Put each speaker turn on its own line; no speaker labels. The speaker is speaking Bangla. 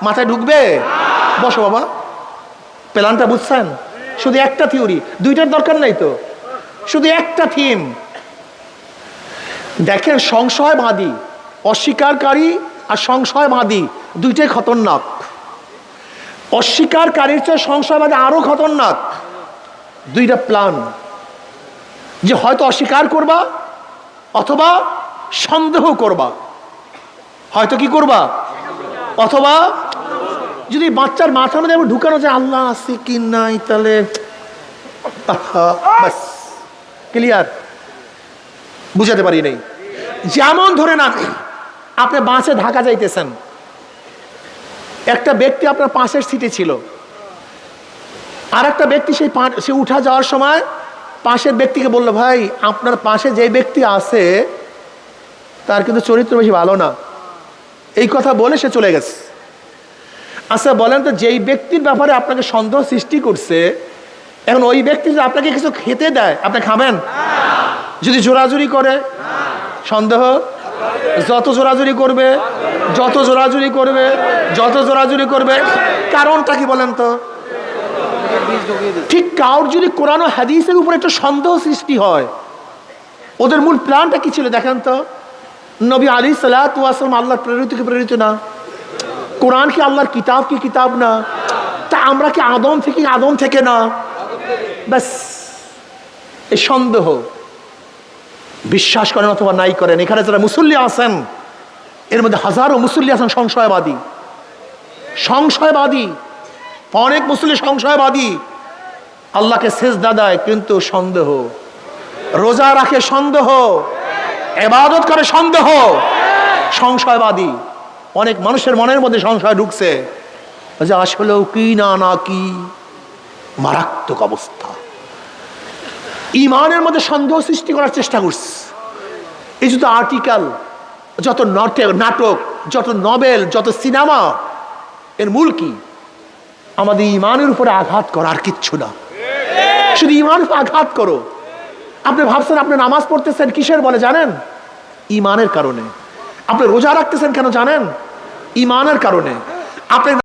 মাথায় ঢুকবে? বসো বাবা, প্ল্যানটা বুঝছেন? শুধু একটা থিওরি, দুইটার দরকার নাই তো, শুধু একটা থিম। দেখেন, সংশয়বাদী, অস্বীকারী আর সংশয়বাদী দুইটাই খতরনাক। অস্বীকারীর চেয়ে সংশয়বাদী আরো খতরনাক। দুইটা প্ল্যান, যে হয়তো অস্বীকার করবা অথবা সন্দেহ করবা। হয়তো কি করবা অথবা যদি বাচ্চার মাথার মধ্যে ঢুকানো যায় আল্লাহ আছে কি নাই, তাহলে বাস ক্লিয়ার। বুঝাতে পারি নাই। যেমন ধরে না, আপনি বাসে ঢাকা যাইতেছেন, একটা ব্যক্তি আপনার পাশের সিটে ছিল, আর একটা ব্যক্তি সে উঠা যাওয়ার সময় পাশের ব্যক্তিকে বললো, ভাই আপনার পাশে যে ব্যক্তি আছে তার কিন্তু চরিত্র বেশি ভালো না। এই কথা বলে সে চলে গেছে। আচ্ছা বলেন তো, যেই ব্যক্তির ব্যাপারে আপনাকে সন্দেহ সৃষ্টি করছে, এখন ওই ব্যক্তি যদি আপনাকে কিছু খেতে দেয়, আপনি খাবেন? যদি জোরাজুরি করে, সন্দেহ। যত জোরাজুরি করবে, যত জোরাজুরি করবে, যত জোরাজুরি করবে, কারণটা কি বলেন তো? ঠিক কাউর যদি কোরআন ও হাদিসের উপর একটা সন্দেহ সৃষ্টি হয়, ওদের মূল প্ল্যানটা কি ছিল দেখেন তো? নবী আলাইহিস সালাতু ওয়াস সালাম আল্লাহর প্রেরিত কি প্রেরিত না? কোরআন কি আল্লাহর কিতাব কি কিতাব না? তা আমরা কি আদম থেকে না? ব্যাস, এই সন্দেহ। বিশ্বাস করেন অথবা নাই করেন, এখানে যারা মুসল্লি আছেন, এর মধ্যে হাজারো মুসল্লি আছেন সংশয়বাদী। সংশয়বাদী, অনেক মুসল্লি সংশয়বাদী। আল্লাহকে সেজদা দেয় কিন্তু সন্দেহ, রোজা রাখে সন্দেহ, ইবাদত করে সন্দেহ, সংশয়বাদী। অনেক মানুষের মনের মধ্যে সংশয় ঢুকছে যে আসলেও কি না কি। মারাত্মক অবস্থা। ইমানের মধ্যে সন্দেহ সৃষ্টি করার চেষ্টা করছে। এই যত আর্টিকেল, যত নাটক, যত নভেল, যত সিনেমা, এর মূল কি? আমাদের ইমানের উপরে আঘাত করা, আর কিচ্ছু না। শুধু ইমানের উপর আঘাত করো। আপনি ভাবছেন আপনি নামাজ পড়তেছেন কিসের বলে জানেন? ইমানের কারণে। আপনি রোজা রাখতেছেন কেন জানেন? ইমানের কারণে। আপনি